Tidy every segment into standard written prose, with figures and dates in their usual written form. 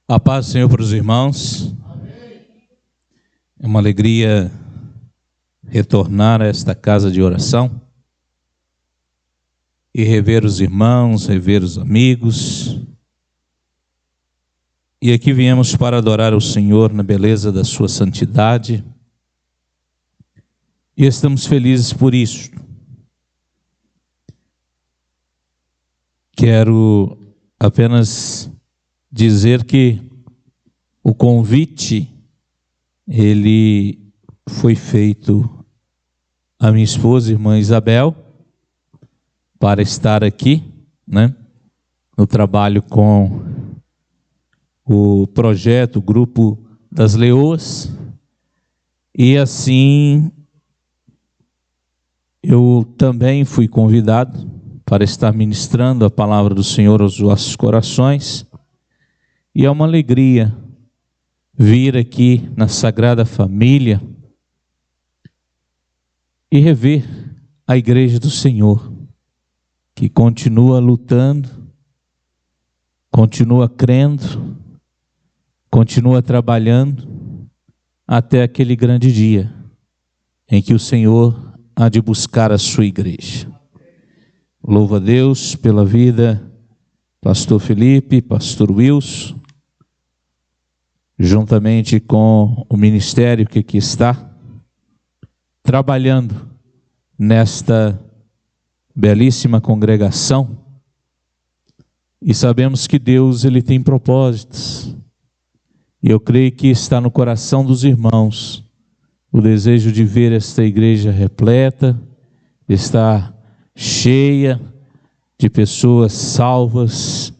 A paz do Senhor para os irmãos. É uma alegria retornar a esta casa de oração e rever os irmãos, rever os amigos. E aqui viemos para adorar o Senhor na beleza da sua santidade. E estamos felizes por isso. Quero apenas dizer que o convite, ele foi feito à minha esposa, irmã Isabel, para estar aqui, no trabalho com o projeto, o Grupo das Leoas, e assim eu também fui convidado para estar ministrando a palavra do Senhor aos vossos corações, e é uma alegria vir aqui na Sagrada Família e rever a Igreja do Senhor, que continua lutando, continua crendo, continua trabalhando, até aquele grande dia em que o Senhor há de buscar a sua igreja. Louvo a Deus pela vida pastor Felipe, pastor Wilson, juntamente com o ministério que aqui está, trabalhando nesta belíssima congregação. E sabemos que Deus, ele tem propósitos. E eu creio que está no coração dos irmãos o desejo de ver esta igreja repleta, estar cheia de pessoas salvas,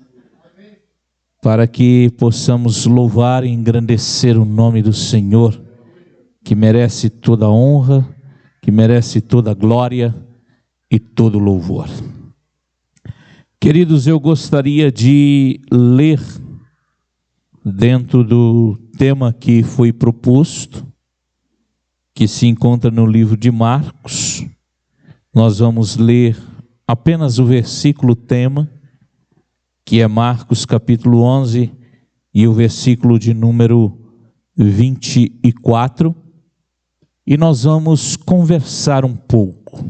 para que possamos louvar e engrandecer o nome do Senhor, que merece toda a honra, que merece toda a glória e todo o louvor. Queridos, eu gostaria de ler dentro do tema que foi proposto, que se encontra no livro de Marcos. Nós vamos ler apenas o versículo tema, que é Marcos capítulo 11 e o versículo de número 24, e nós vamos conversar um pouco.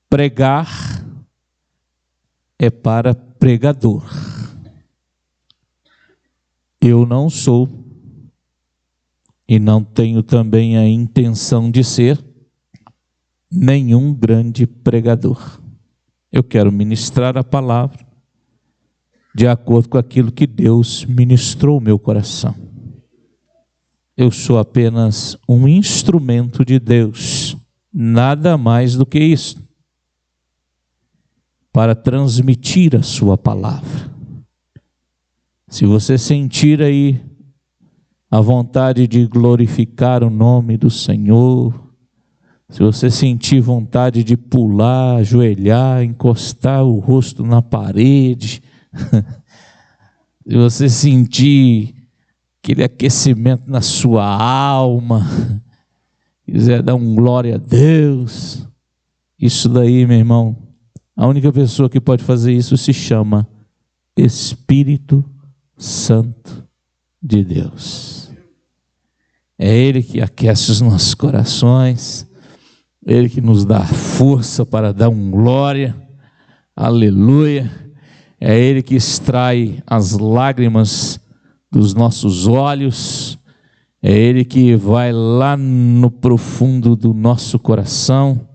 Pregar é para pregador. Eu não sou e não tenho também a intenção de ser nenhum grande pregador. Eu quero ministrar a palavra de acordo com aquilo que Deus ministrou ao meu coração. Eu sou apenas um instrumento de Deus, nada mais do que isso, para transmitir a sua palavra. Se você sentir aí a vontade de glorificar o nome do Senhor, se você sentir vontade de pular, ajoelhar, encostar o rosto na parede, se você sentir aquele aquecimento na sua alma, quiser dar um glória a Deus, isso daí, meu irmão, a única pessoa que pode fazer isso se chama Espírito Santo de Deus. É Ele que aquece os nossos corações, Ele que nos dá força para dar um glória, aleluia. É Ele que extrai as lágrimas dos nossos olhos, é Ele que vai lá no profundo do nosso coração,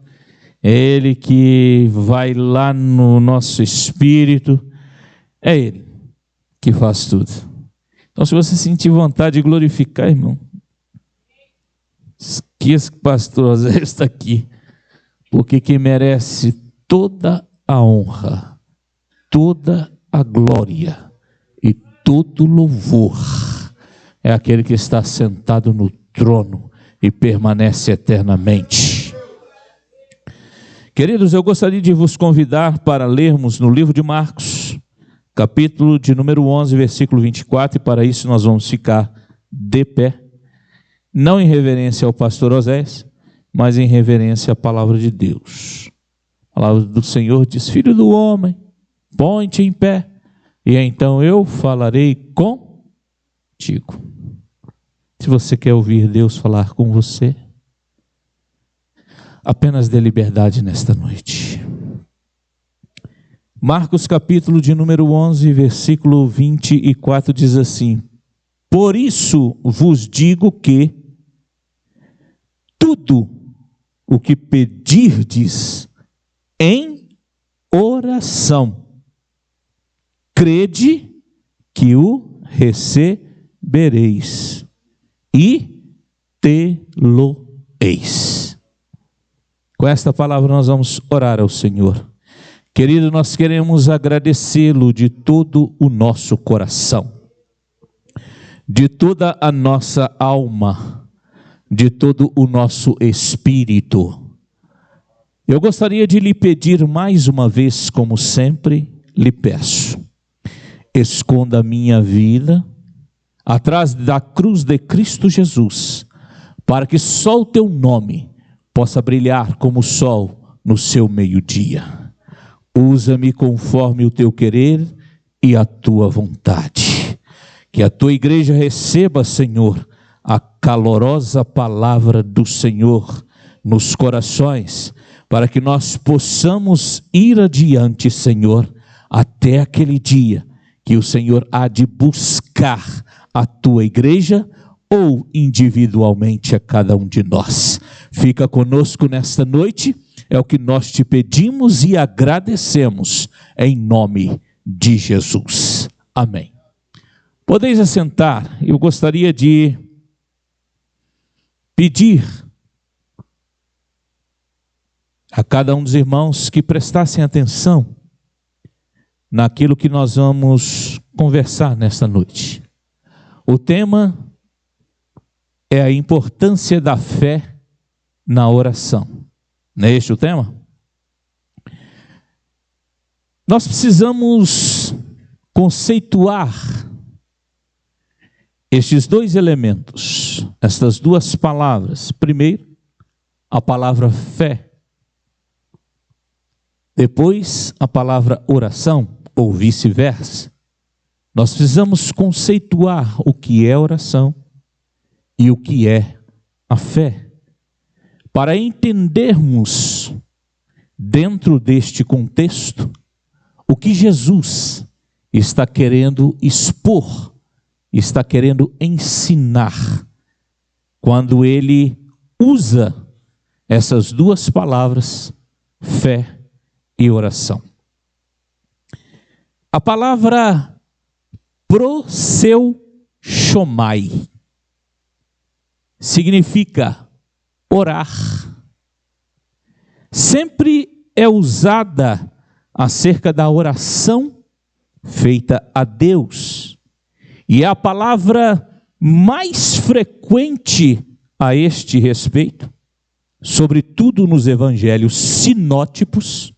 é Ele que vai lá no nosso espírito, é Ele que faz tudo. Então, se você sentir vontade de glorificar, irmão, esqueça que o pastor José está aqui, porque quem merece toda a honra, toda a glória e todo louvor é aquele que está sentado no trono e permanece eternamente. Queridos, eu gostaria de vos convidar para lermos no livro de Marcos, capítulo de número 11, versículo 24, e para isso nós vamos ficar de pé, não em reverência ao pastor Osés, mas em reverência à palavra de Deus. A palavra do Senhor diz: Filho do homem, põe-te em pé, e então eu falarei contigo. Se você quer ouvir Deus falar com você, apenas dê liberdade nesta noite. Marcos capítulo de número 11, versículo 24 diz assim: por isso vos digo que tudo o que pedirdes em oração, crede que o recebereis e tê-lo-eis. Com esta palavra nós vamos orar ao Senhor. Querido, nós queremos agradecê-lo de todo o nosso coração, de toda a nossa alma, de todo o nosso espírito. Eu gostaria de lhe pedir mais uma vez, como sempre lhe peço, esconda a minha vida atrás da cruz de Cristo Jesus, para que só o teu nome possa brilhar como o sol no seu meio-dia. Usa-me conforme o teu querer e a tua vontade. Que a tua igreja receba, Senhor, a calorosa palavra do Senhor nos corações, para que nós possamos ir adiante, Senhor, até aquele dia que o Senhor há de buscar a tua igreja ou individualmente a cada um de nós. Fica conosco nesta noite. É o que nós te pedimos e agradecemos, em nome de Jesus. Amém. Podeis assentar. Eu gostaria de pedir a cada um dos irmãos que prestassem atenção naquilo que nós vamos conversar nesta noite. O tema é a importância da fé na oração. Não é este o tema? Nós precisamos conceituar estes dois elementos, estas duas palavras. Primeiro, a palavra fé. Depois, a palavra oração, ou vice-versa. Nós precisamos conceituar o que é oração e o que é a fé, para entendermos, dentro deste contexto, o que Jesus está querendo expor, está querendo ensinar, quando ele usa essas duas palavras, fé e oração. A palavra proseuchomai significa orar. Sempre é usada acerca da oração feita a Deus. E é a palavra mais frequente a este respeito, sobretudo nos evangelhos sinóticos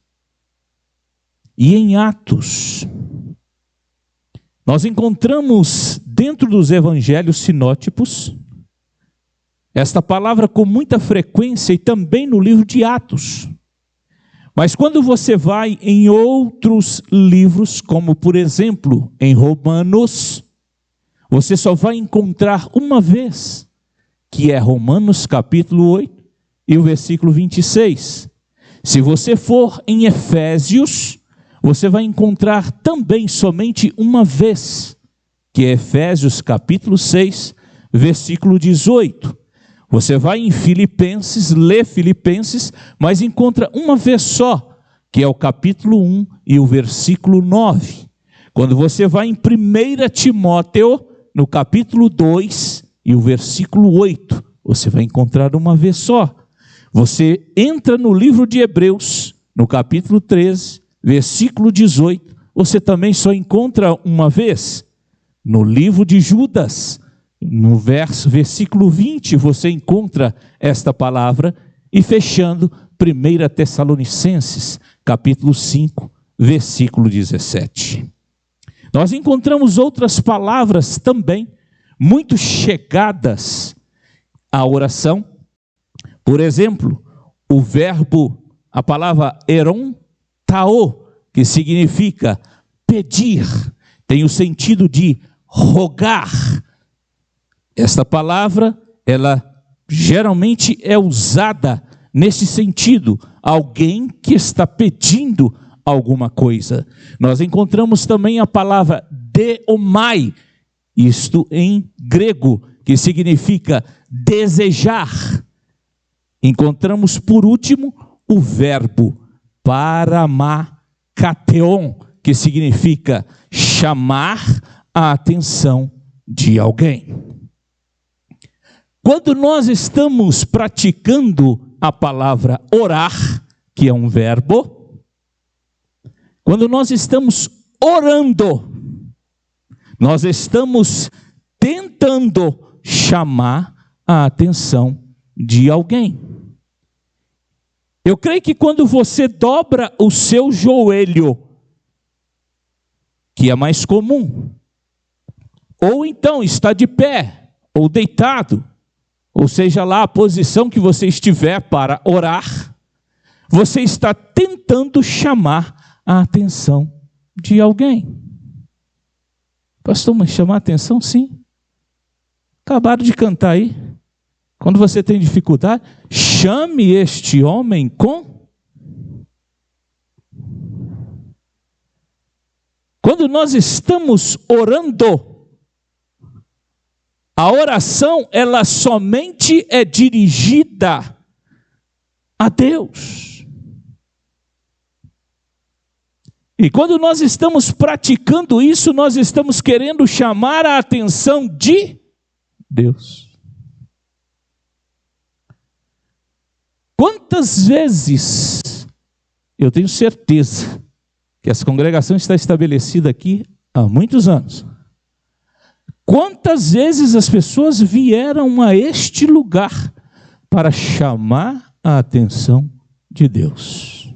e em Atos. Nós encontramos dentro dos evangelhos sinóticos esta palavra com muita frequência e também no livro de Atos. Mas quando você vai em outros livros, como por exemplo em Romanos, você só vai encontrar uma vez, que é Romanos capítulo 8 e o versículo 26. Se você for em Efésios, você vai encontrar também somente uma vez, que é Efésios capítulo 6, versículo 18. Você vai em Filipenses, lê Filipenses, mas encontra uma vez só, que é o capítulo 1 e o versículo 9. Quando você vai em 1 Timóteo, no capítulo 2 e o versículo 8, você vai encontrar uma vez só. Você entra no livro de Hebreus, no capítulo 13, versículo 18, você também só encontra uma vez. No livro de Judas, no versículo 20, você encontra esta palavra, e fechando 1 Tessalonicenses, capítulo 5, versículo 17. Nós encontramos outras palavras também, muito chegadas à oração. Por exemplo, o verbo, a palavra eron tao, que significa pedir, tem o sentido de rogar. Esta palavra, ela geralmente é usada nesse sentido, alguém que está pedindo alguma coisa. Nós encontramos também a palavra deomai, isto em grego, que significa desejar. Encontramos por último o verbo paramakateon, que significa chamar a atenção de alguém. Quando nós estamos praticando a palavra orar, que é um verbo, quando nós estamos orando, nós estamos tentando chamar a atenção de alguém. Eu creio que quando você dobra o seu joelho, que é mais comum, ou então está de pé, ou deitado, ou seja lá a posição que você estiver para orar, você está tentando chamar a atenção de alguém. Pastor, mas chamar a atenção? Sim. Acabaram de cantar aí. Quando você tem dificuldade, chame este homem com... Quando nós estamos orando, a oração, ela somente é dirigida a Deus. E quando nós estamos praticando isso, nós estamos querendo chamar a atenção de Deus. Quantas vezes, eu tenho certeza, que essa congregação está estabelecida aqui há muitos anos. Quantas vezes as pessoas vieram a este lugar para chamar a atenção de Deus?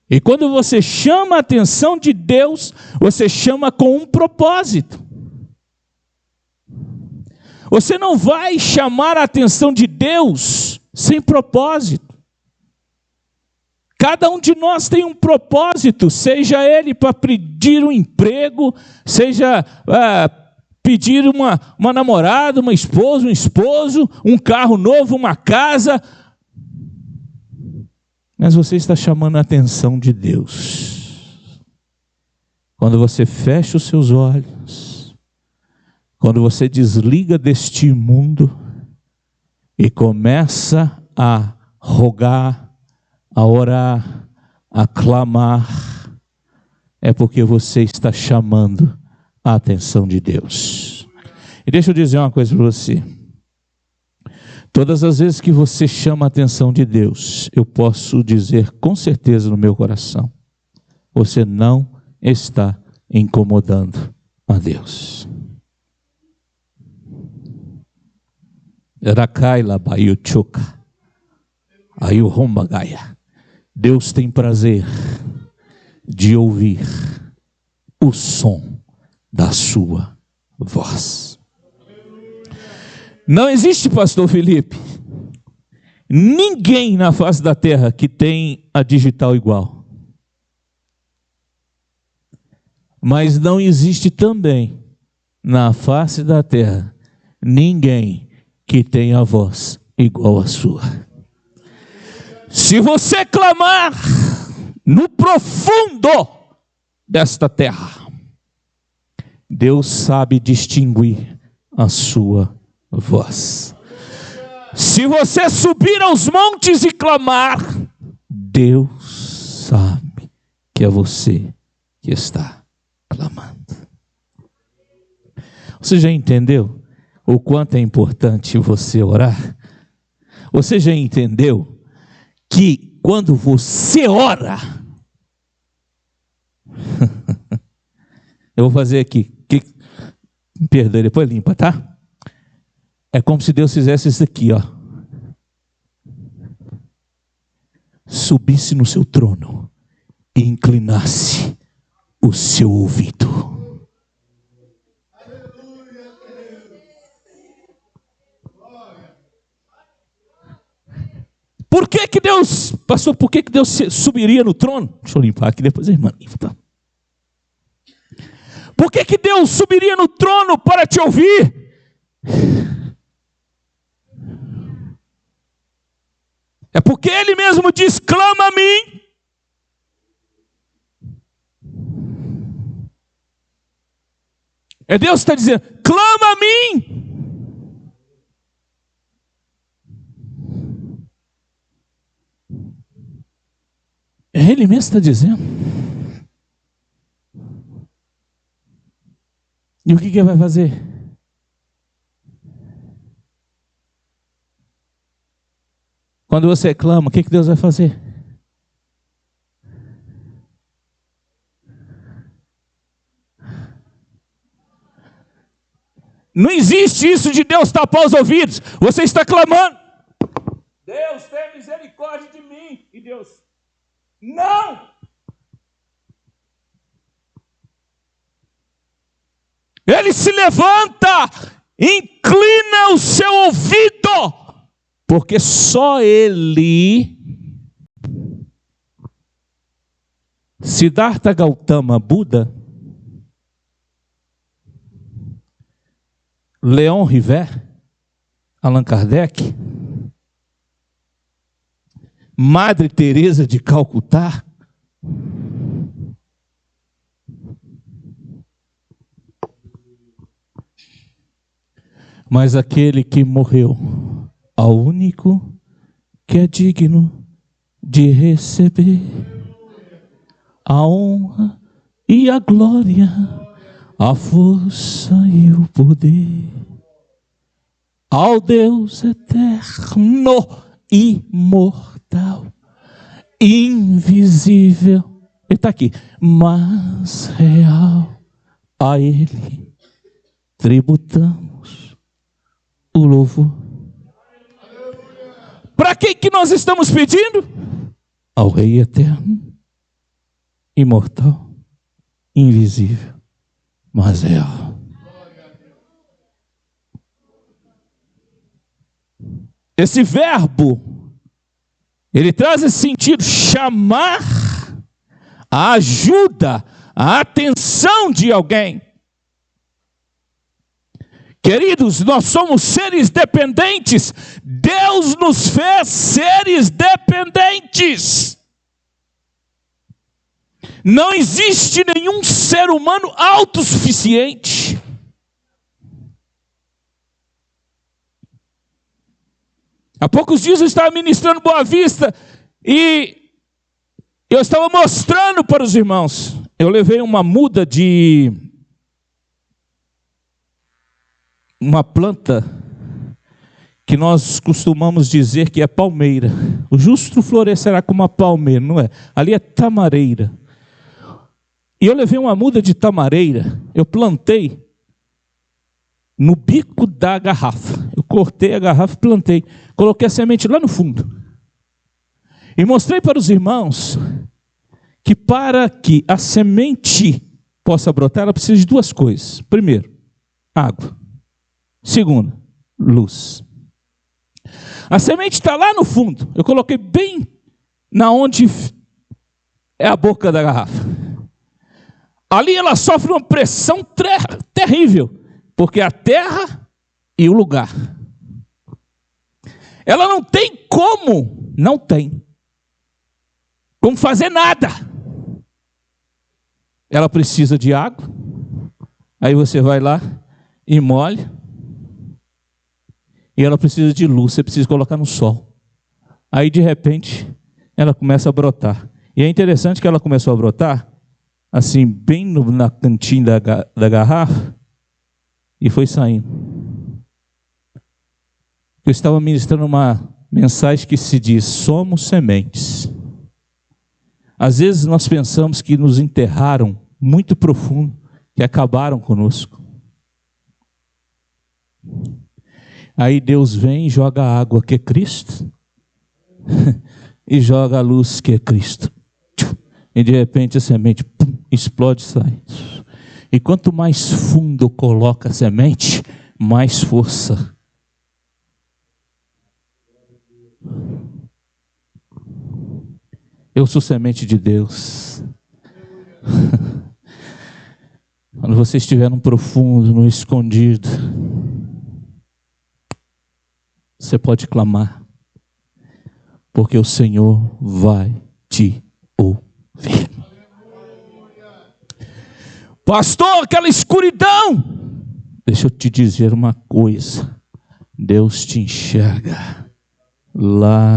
E quando você chama a atenção de Deus, você chama com um propósito. Você não vai chamar a atenção de Deus sem propósito. Cada um de nós tem um propósito, seja ele para pedir um emprego, seja pedir uma namorada, uma esposa, um esposo, um carro novo, uma casa. Mas você está chamando a atenção de Deus. Quando você fecha os seus olhos, quando você desliga deste mundo e começa a rogar, a orar, a clamar, é porque você está chamando a atenção de Deus. E deixa eu dizer uma coisa para você. Todas as vezes que você chama a atenção de Deus, eu posso dizer com certeza no meu coração, você não está incomodando a Deus. Rakaila Bayuchuka, Ayuhomba Gaia. Deus tem prazer de ouvir o som da sua voz. Não existe, pastor Felipe, ninguém na face da terra que tem a digital igual. Mas não existe também na face da terra ninguém que tem a voz igual à sua. Se você clamar no profundo desta terra, Deus sabe distinguir a sua voz. Se você subir aos montes e clamar, Deus sabe que é você que está clamando. Você já entendeu o quanto é importante você orar? Você já entendeu que quando você ora, eu vou fazer aqui, me perdoe, depois limpa, tá? É como se Deus fizesse isso aqui, ó. Subisse no seu trono e inclinasse o seu ouvido. Por que Deus, pastor, por que Deus subiria no trono? Deixa eu limpar aqui, depois a irmã limpa. Por que Deus subiria no trono para te ouvir? É porque Ele mesmo diz: clama a mim. É Deus que está dizendo: clama a mim. É Ele mesmo que está dizendo. E o que Ele vai fazer? Quando você clama, o que Deus vai fazer? Não existe isso de Deus tapar os ouvidos. Você está clamando: Deus, tenha misericórdia de mim. E Deus: não! Ele se levanta, inclina o seu ouvido, porque só Ele, Siddhartha Gautama Buda, Leon Rivet, Allan Kardec, Madre Teresa de Calcutá, mas aquele que morreu, ao único que é digno de receber a honra e a glória, a força e o poder, ao Deus eterno, imortal, invisível, Ele está aqui, mas real, a Ele tributamos o louvor. Para que nós estamos pedindo? Ao Rei eterno, imortal, invisível, mas real. Esse verbo, ele traz esse sentido: chamar a ajuda, a atenção de alguém. Queridos, nós somos seres dependentes. Deus nos fez seres dependentes. Não existe nenhum ser humano autossuficiente. Há poucos dias eu estava ministrando Boa Vista e eu estava mostrando para os irmãos. Eu levei uma muda de uma planta que nós costumamos dizer que é palmeira. O justo florescerá como uma palmeira, não é? Ali é tamareira. E eu levei uma muda de tamareira, eu plantei no bico da garrafa. Eu cortei a garrafa e plantei. Coloquei a semente lá no fundo. E mostrei para os irmãos que para que a semente possa brotar, ela precisa de duas coisas. Primeiro, água. Segundo, luz. A semente está lá no fundo. Eu coloquei bem na onde é a boca da garrafa. Ali ela sofre uma pressão terrível, porque a terra e o lugar. Ela não tem como fazer nada. Ela precisa de água. Aí você vai lá e molha. E ela precisa de luz, você precisa colocar no sol. Aí de repente ela começa a brotar. E é interessante que ela começou a brotar assim, bem na cantinha da garrafa, e foi saindo. Eu estava ministrando uma mensagem que se diz: somos sementes. Às vezes nós pensamos que nos enterraram muito profundo, que acabaram conosco. Aí Deus vem e joga a água, que é Cristo, e joga a luz, que é Cristo. E de repente a semente explode e sai. E quanto mais fundo coloca a semente, mais força. Eu sou semente de Deus. Quando quando você estiver no profundo, no escondido, você pode clamar, porque o Senhor vai te ouvir. Pastor, aquela escuridão. Deixa eu te dizer uma coisa. Deus te enxerga lá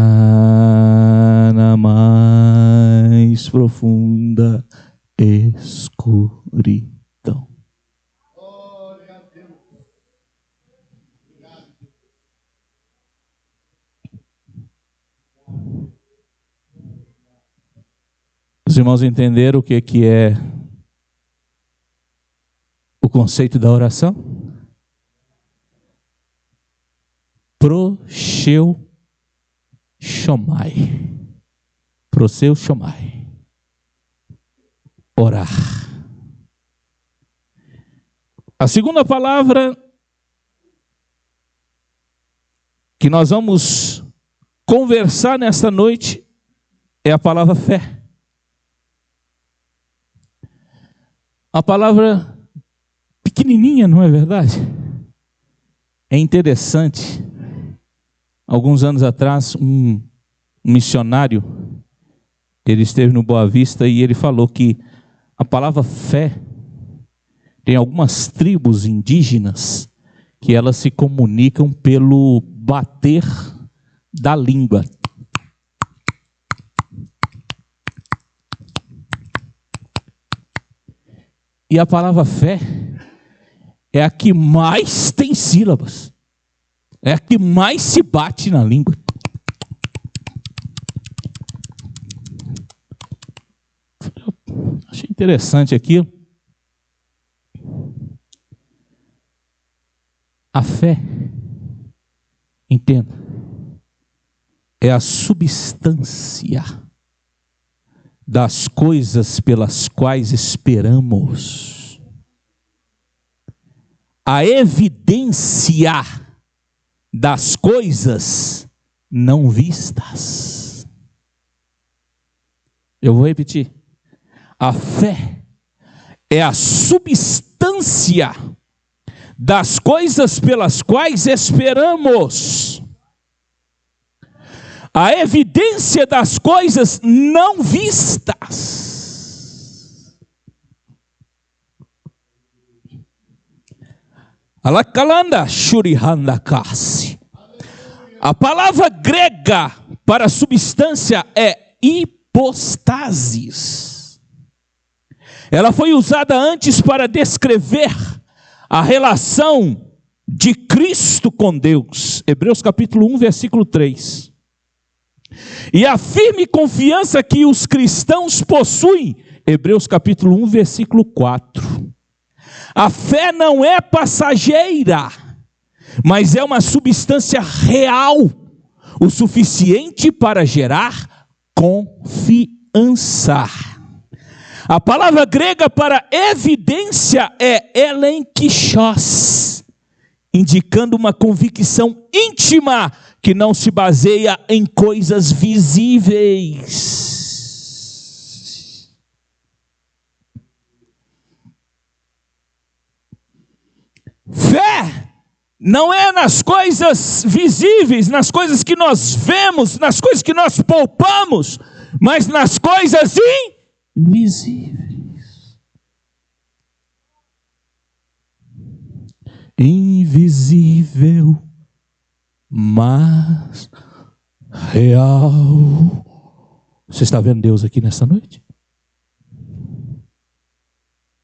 na mais profunda escuridão. Os irmãos entenderam o que é o conceito da oração? Prosheu Shomai. Prosheu Shomai. Orar. A segunda palavra que nós vamos conversar nesta noite é a palavra fé. A palavra pequenininha, não é verdade? É interessante. Alguns anos atrás, um missionário, ele esteve no Boa Vista e ele falou que a palavra fé, tem algumas tribos indígenas que elas se comunicam pelo bater da língua. E a palavra fé é a que mais tem sílabas. É a que mais se bate na língua. Achei interessante aquilo. A fé, entenda, é a substância das coisas pelas quais esperamos. A evidência das coisas não vistas. Eu vou repetir. A fé é a substância das coisas pelas quais esperamos. A evidência das coisas não vistas. Alakalanda shurihanda kasi. A palavra grega para substância é hipostasis. Ela foi usada antes para descrever a relação de Cristo com Deus. Hebreus capítulo 1, versículo 3. E a firme confiança que os cristãos possuem. Hebreus capítulo 1, versículo 4. A fé não é passageira, mas é uma substância real, o suficiente para gerar confiança. A palavra grega para evidência é elenkishos, indicando uma convicção íntima que não se baseia em coisas visíveis. Fé não é nas coisas visíveis, nas coisas que nós vemos, nas coisas que nós palpamos, mas nas coisas invisíveis. Invisível, mas real. Você está vendo Deus aqui nessa noite?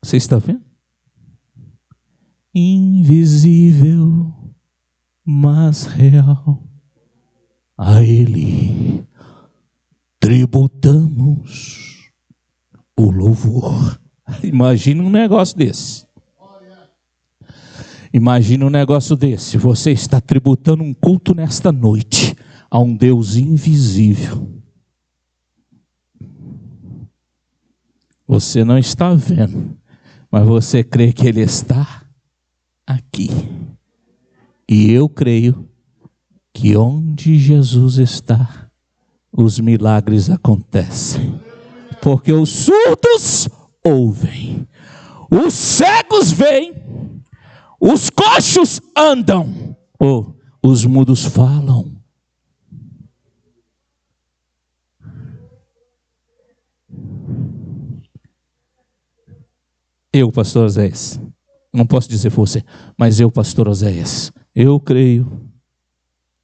Você está vendo? Invisível, mas real. A Ele tributamos o louvor. Imagina um negócio desse. Imagina um negócio desse. Você está tributando um culto nesta noite a um Deus invisível. Você não está vendo, mas você crê que Ele está aqui. E eu creio que onde Jesus está, os milagres acontecem. Porque os surdos ouvem, Os cegos veem, os coxos andam, os mudos falam. Eu, pastor Oséias, não posso dizer por você, mas eu, pastor Oséias, eu creio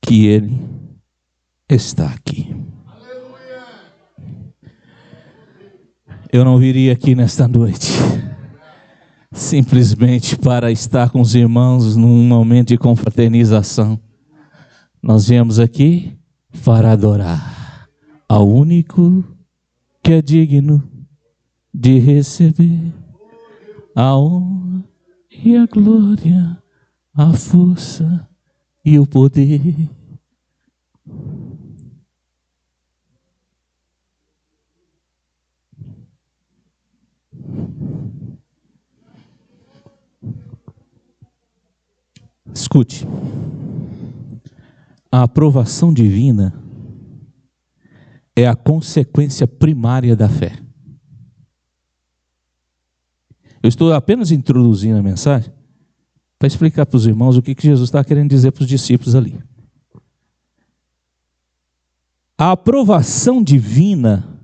que Ele está aqui. Eu não viria aqui nesta noite simplesmente para estar com os irmãos num momento de confraternização. Nós viemos aqui para adorar ao único que é digno de receber a honra e a glória, a força e o poder. Escute, a aprovação divina é a consequência primária da fé. Eu estou apenas introduzindo a mensagem para explicar para os irmãos o que Jesus está querendo dizer para os discípulos ali. A aprovação divina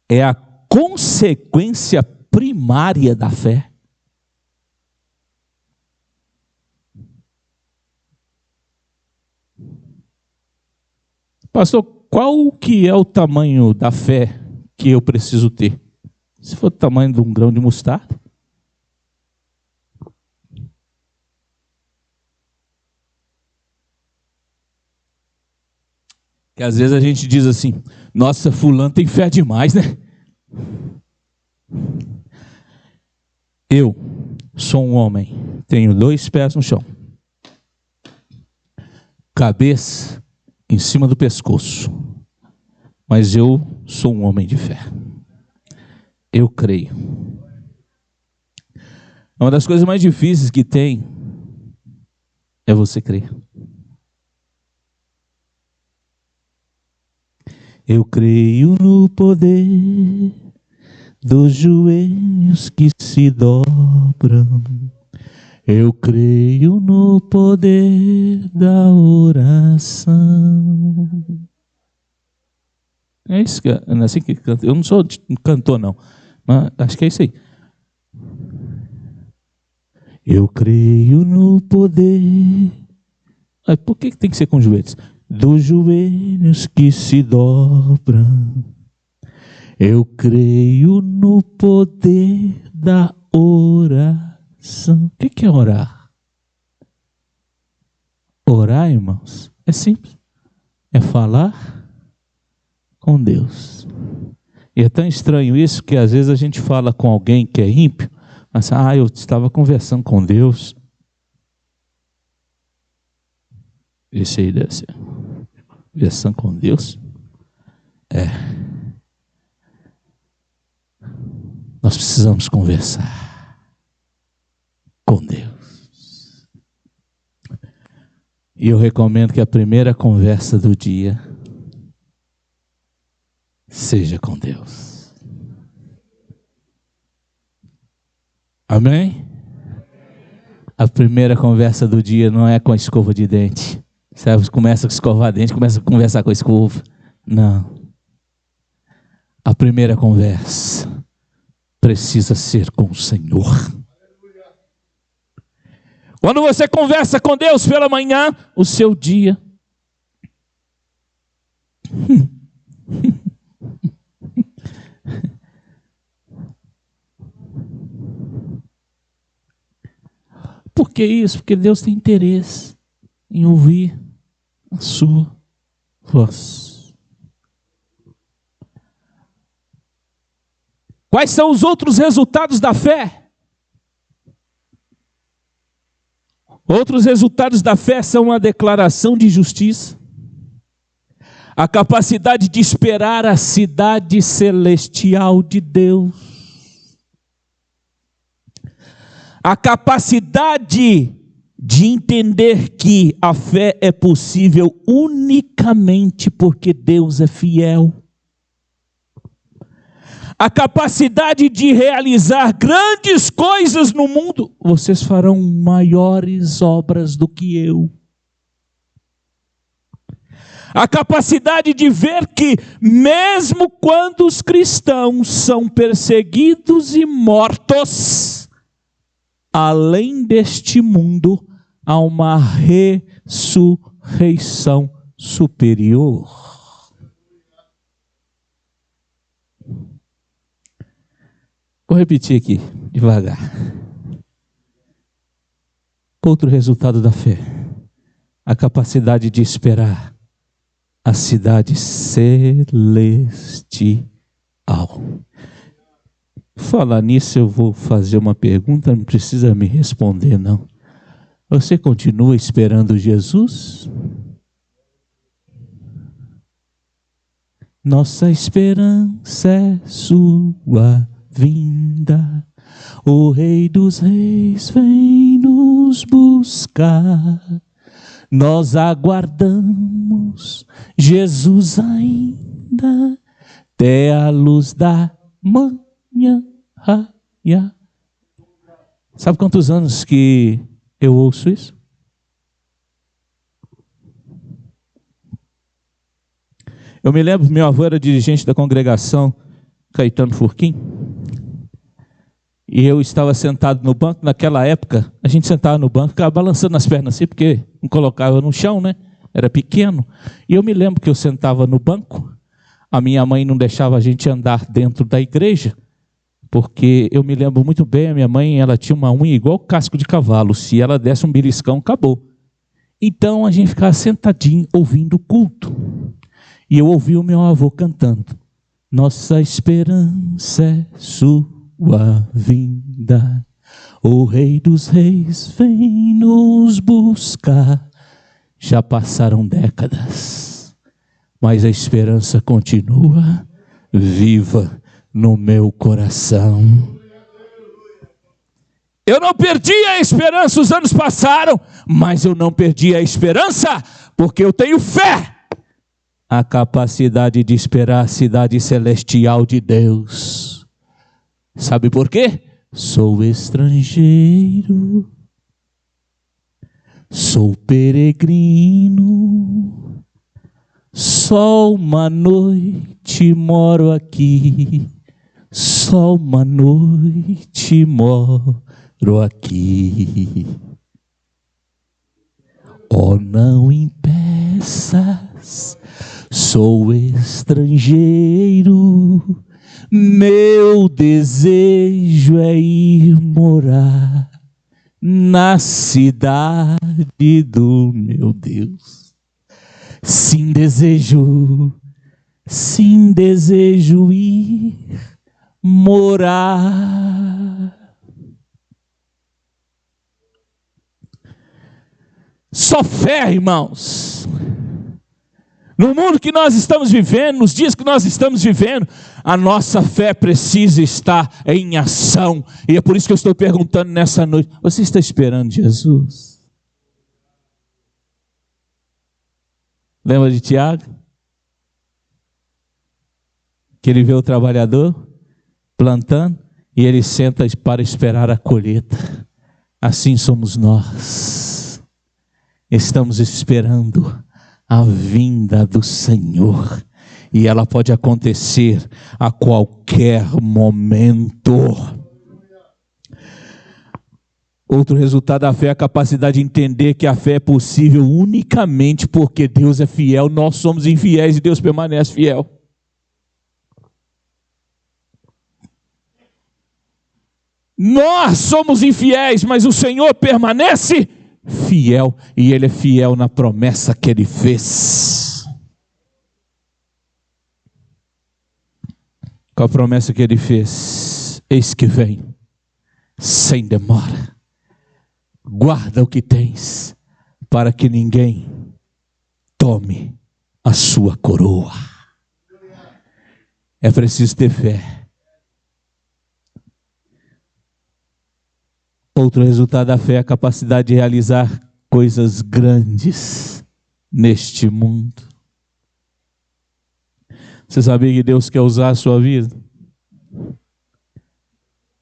é a consequência primária da fé. Pastor, qual que é o tamanho da fé que eu preciso ter? Se for o tamanho de um grão de mostarda. Que às vezes a gente diz assim, nossa, fulano tem fé demais, né? Eu sou um homem, tenho 2 pés no chão, cabeça em cima do pescoço, mas eu sou um homem de fé. Eu creio. Uma das coisas mais difíceis que tem é você crer. Eu creio no poder dos joelhos que se dobram. Eu creio no poder da oração. É isso que é assim que canta. Eu não sou cantor não, mas acho que é isso aí. Eu creio no poder. Mas por que tem que ser com joelhos? Dos joelhos que se dobram. Eu creio no poder da oração. O que é orar? Orar, irmãos, é simples. É falar com Deus. E é tão estranho isso que às vezes a gente fala com alguém que é ímpio, mas eu estava conversando com Deus. Esse aí deve ser. Conversando com Deus? É. Nós precisamos conversar com Deus. E eu recomendo que a primeira conversa do dia seja com Deus. Amém? A primeira conversa do dia não é com a escova de dente. Sabe, começa a escovar dente, começa a conversar com a escova. Não. A primeira conversa precisa ser com o Senhor. Quando você conversa com Deus pela manhã, o seu dia Por que isso? Porque Deus tem interesse em ouvir a sua voz. Quais são os outros resultados da fé? Outros resultados da fé são a declaração de justiça, a capacidade de esperar a cidade celestial de Deus, a capacidade de entender que a fé é possível unicamente porque Deus é fiel. a capacidade de realizar grandes coisas no mundo, vocês farão maiores obras do que eu. A capacidade de ver que, mesmo quando os cristãos são perseguidos e mortos, além deste mundo, há uma ressurreição superior. Vou repetir aqui, devagar. Outro resultado da fé, a capacidade de esperar a cidade celestial. Falar nisso, eu vou fazer uma pergunta, não precisa me responder, não. Você continua esperando Jesus? Nossa esperança é sua vinda, o Rei dos Reis vem nos buscar. Nós aguardamos Jesus ainda, até a luz da manhã raiar. Sabe quantos anos que eu ouço isso? Eu me lembro, meu avô era dirigente da congregação Caetano Furquim, e eu estava sentado no banco. Naquela época, a gente sentava no banco, ficava balançando as pernas assim, porque não colocava no chão, né? Era pequeno. E eu me lembro que eu sentava no banco, a minha mãe não deixava a gente andar dentro da igreja, porque eu me lembro muito bem, a minha mãe, ela tinha uma unha igual casco de cavalo, se ela desse um beliscão, acabou. Então a gente ficava sentadinho, ouvindo o culto. E eu ouvi o meu avô cantando: nossa esperança é sua vinda, o Rei dos Reis vem nos buscar. Já passaram décadas, mas a esperança continua viva no meu coração. Eu não perdi a esperança, os anos passaram, mas eu não perdi a esperança, porque eu tenho fé. A capacidade de esperar a cidade celestial de Deus. Sabe por quê? Sou estrangeiro, sou peregrino, só uma noite moro aqui, só uma noite moro aqui. Oh, não impeças, sou estrangeiro, meu desejo é ir morar na cidade do meu Deus. Sim, desejo ir morar. Só fé, irmãos. No mundo que nós estamos vivendo, nos dias que nós estamos vivendo, a nossa fé precisa estar em ação. E é por isso que eu estou perguntando nessa noite: você está esperando Jesus? Lembra de Tiago? Que ele vê o trabalhador plantando e ele senta para esperar a colheita. Assim somos nós. Estamos esperando a vinda do Senhor, e ela pode acontecer a qualquer momento. Outro resultado da fé é a capacidade de entender que a fé é possível unicamente porque Deus é fiel. Nós somos infiéis e Deus permanece fiel. Nós somos infiéis, mas o Senhor permanece fiel, e Ele é fiel na promessa que Ele fez. Qual a promessa que Ele fez? Eis que vem, sem demora. Guarda o que tens, para que ninguém tome a sua coroa. É preciso ter fé. Outro resultado da fé é a capacidade de realizar coisas grandes neste mundo. Você sabia que Deus quer usar a sua vida?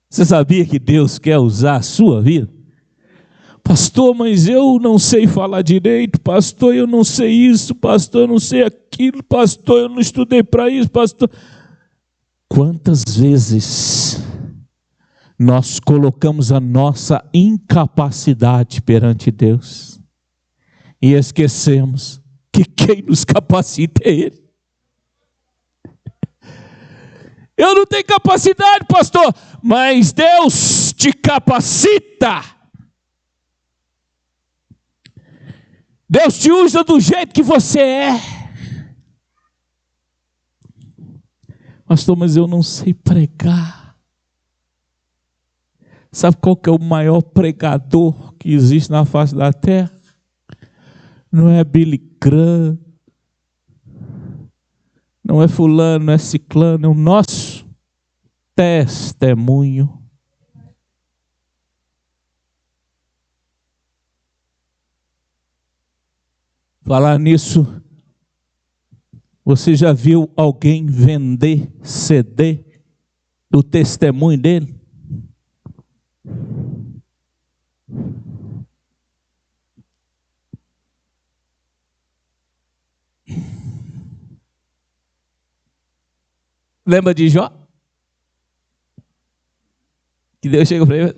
Você sabia que Deus quer usar a sua vida? Pastor, mas eu não sei falar direito. Pastor, eu não sei isso. Pastor, eu não sei aquilo. Pastor, eu não estudei para isso. Pastor, quantas vezes nós colocamos a nossa incapacidade perante Deus e esquecemos que quem nos capacita é Ele. Eu não tenho capacidade, pastor, mas Deus te capacita. Deus te usa do jeito que você é. Pastor, mas eu não sei pregar. Sabe qual que é o maior pregador que existe na face da terra? Não é Billy Graham, não é fulano, não é ciclano, é o nosso testemunho. Falar nisso, você já viu alguém vender CD do testemunho dele? Lembra de Jó? Que Deus chega para ele,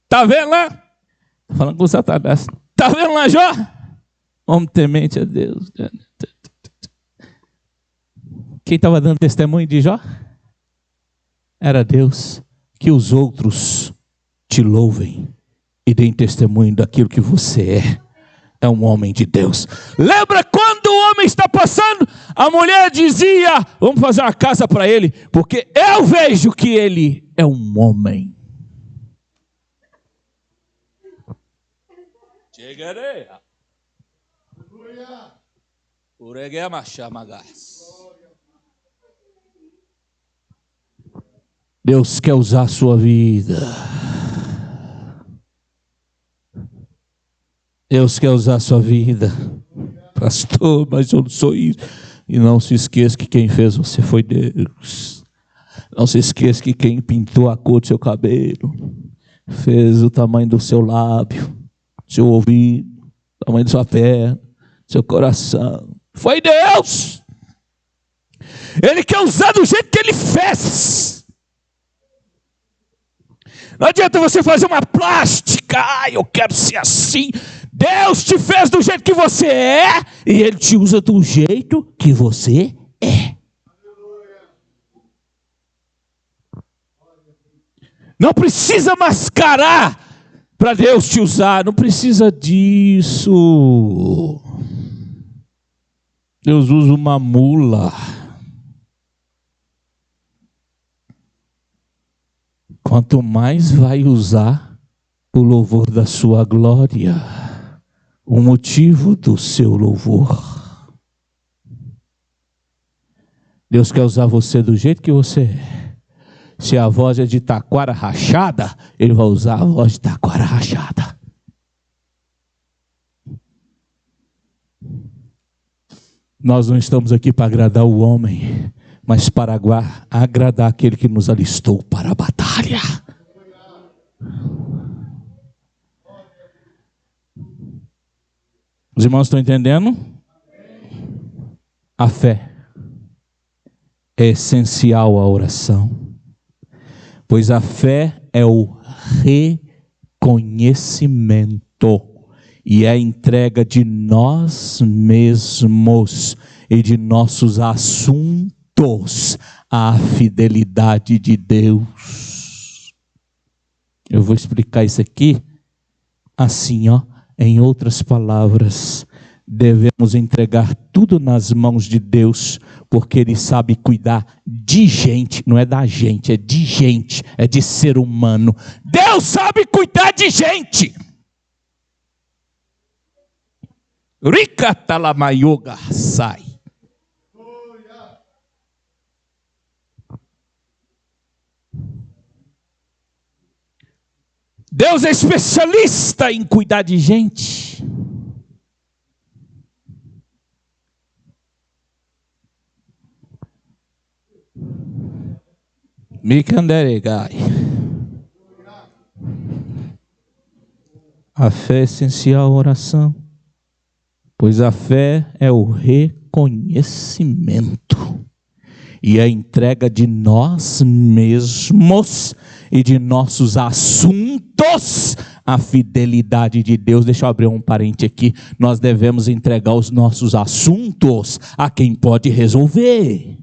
tá vendo lá? Tá falando com o Satanás. Tá vendo lá, Jó? Homem temente a Deus. Quem estava dando testemunho de Jó? Era Deus. Que os outros te louvem e deem testemunho daquilo que você é. É um homem de Deus. Lembra quando o homem está passando? A mulher dizia, vamos fazer uma casa para ele, porque eu vejo que ele é um homem. Chegarei. Deus quer usar a sua vida. Deus quer usar a sua vida. Pastor, mas eu não sou isso. E não se esqueça que quem fez você foi Deus. Não se esqueça que quem pintou a cor do seu cabelo, fez o tamanho do seu lábio, seu ouvido, o tamanho da sua perna, seu coração, foi Deus. Ele quer usar do jeito que Ele fez. Não adianta você fazer uma plástica. Eu quero ser assim. Deus te fez do jeito que você é, e Ele te usa do jeito que você é. Não precisa mascarar para Deus te usar. Não precisa disso. Deus usa uma mula. Quanto mais vai usar o louvor da sua glória, o motivo do seu louvor. Deus quer usar você do jeito que você é. Se a voz é de taquara rachada, Ele vai usar a voz de taquara rachada. Nós não estamos aqui para agradar o homem, mas para agradar aquele que nos alistou para a batalha. Os irmãos estão entendendo? A fé é essencial à oração, pois a fé é o reconhecimento e é a entrega de nós mesmos e de nossos assuntos à fidelidade de Deus. Eu vou explicar isso aqui assim, em outras palavras. Devemos entregar tudo nas mãos de Deus, porque Ele sabe cuidar de gente, não é da gente, é de gente, é de ser humano. Deus sabe cuidar de gente. Rica talamayoga sai. Deus é especialista em cuidar de gente. Mikanderegai. A fé é essencial à oração, pois a fé é o reconhecimento e a entrega de nós mesmos e de nossos assuntos à fidelidade de Deus. Deixa eu abrir um parente aqui. Nós devemos entregar os nossos assuntos a quem pode resolver.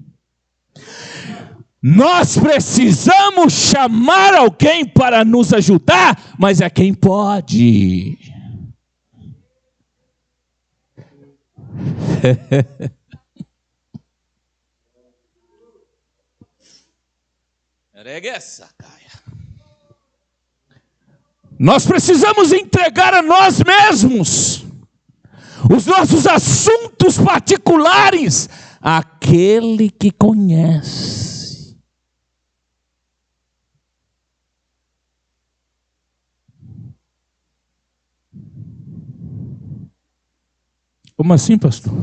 Nós precisamos chamar alguém para nos ajudar, mas é quem pode. Nós precisamos entregar a nós mesmos os nossos assuntos particulares àquele que conhece. Como assim, pastor?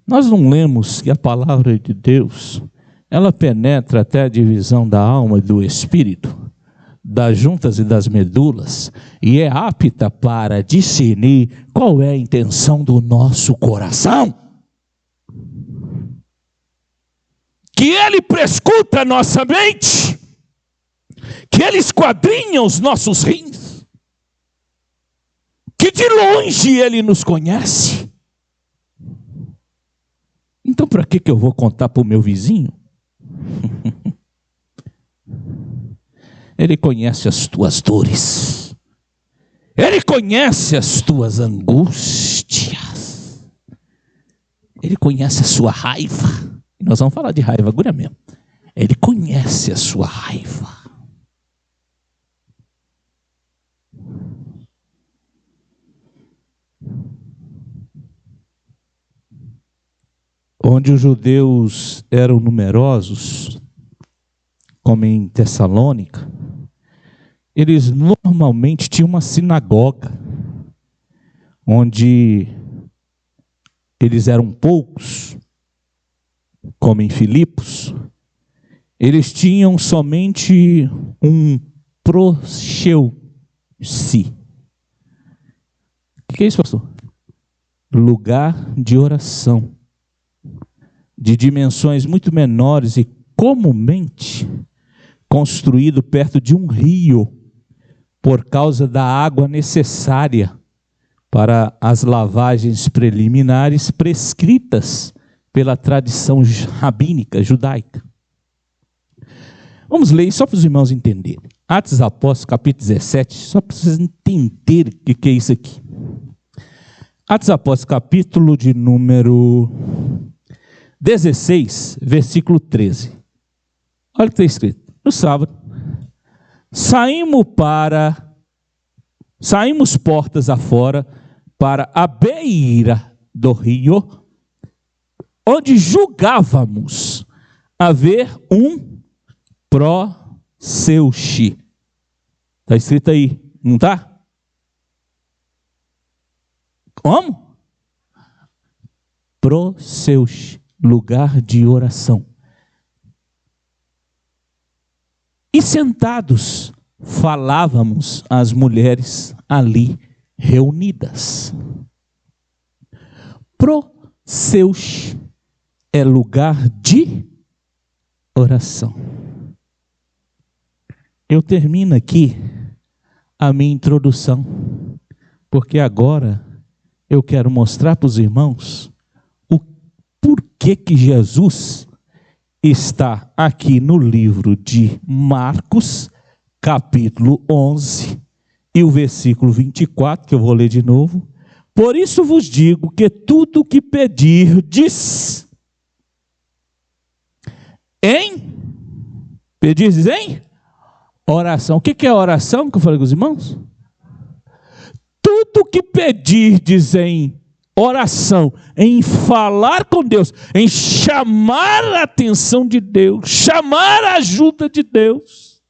Nós não lemos que a palavra de Deus, ela penetra até a divisão da alma e do espírito, das juntas e das medulas, e é apta para discernir qual é a intenção do nosso coração. Que ele prescuta a nossa mente, que ele esquadrinha os nossos rins, que de longe ele nos conhece. Então para que eu vou contar para o meu vizinho? Ele conhece as tuas dores, ele conhece as tuas angústias, ele conhece a sua raiva. E nós vamos falar de raiva agora mesmo. Ele conhece a sua raiva. Onde os judeus eram numerosos, como em Tessalônica, eles normalmente tinham uma sinagoga, onde eles eram poucos, como em Filipos, eles tinham somente um procheusi. O que é isso, pastor? Lugar de oração, de dimensões muito menores e comumente construído perto de um rio, por causa da água necessária para as lavagens preliminares prescritas pela tradição rabínica judaica. Vamos ler só para os irmãos entenderem. Atos dos Apóstolos, capítulo 17, só para vocês entenderem o que é isso aqui. Atos dos Apóstolos, capítulo de número 16, versículo 13. Olha o que está escrito. No sábado, saímos portas afora para a beira do rio, onde julgávamos haver um proseuche. Está escrito aí, não está? Como? Proseuche, lugar de oração. E sentados, falávamos às mulheres ali reunidas. Proseuche é lugar de oração. Eu termino aqui a minha introdução, porque agora eu quero mostrar para os irmãos o porquê que Jesus está aqui no livro de Marcos, capítulo 11, e o versículo 24, que eu vou ler de novo. Por isso vos digo que tudo o que pedirdes em oração. O que é oração que eu falei com os irmãos? Tudo o que pedirdes em oração, em falar com Deus, em chamar a atenção de Deus, chamar a ajuda de Deus.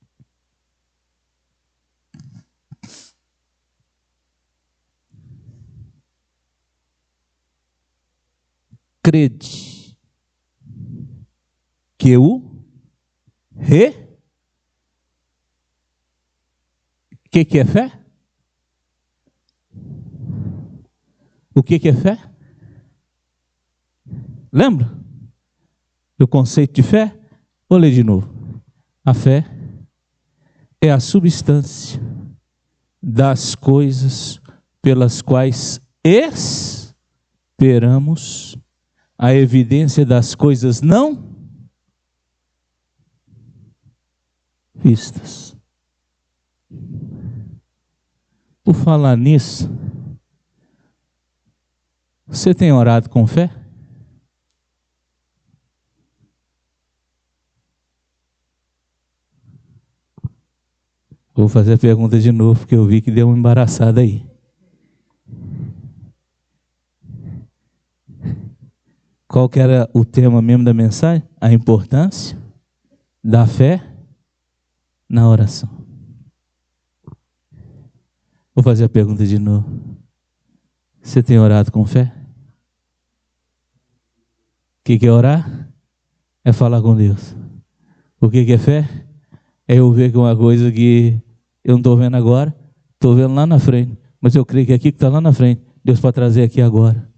Crede que o O que é fé? O que é fé? Lembra do conceito de fé? Vou ler de novo. A fé é a substância das coisas pelas quais esperamos, a evidência das coisas não vistas. Por falar nisso, você tem orado com fé? Vou fazer a pergunta de novo, porque eu vi que deu uma embaraçada aí. Qual que era o tema mesmo da mensagem? A importância da fé na oração. Vou fazer a pergunta de novo. Você tem orado com fé? O que é orar? É falar com Deus. O que é fé? É eu ver que uma coisa que eu não estou vendo agora, estou vendo lá na frente. Mas eu creio que aqui que está lá na frente, Deus pode trazer aqui agora.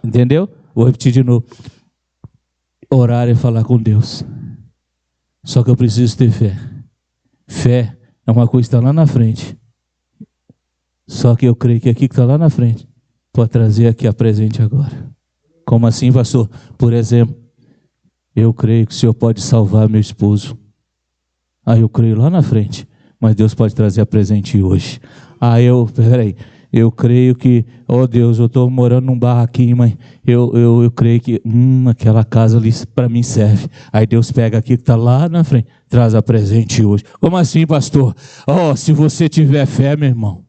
Entendeu? Vou repetir de novo. Orar é falar com Deus. Só que eu preciso ter fé. Fé é uma coisa que está lá na frente. Só que eu creio que aqui que está lá na frente pode trazer aqui a presente agora. Como assim, pastor? Por exemplo, eu creio que o Senhor pode salvar meu esposo. Aí eu creio lá na frente, mas Deus pode trazer a presente hoje. Eu creio que, oh Deus, eu estou morando num barraquinho, mas eu creio que aquela casa ali para mim serve. Aí Deus pega aqui que está lá na frente, traz a presente hoje. Como assim, pastor? Oh, se você tiver fé, meu irmão.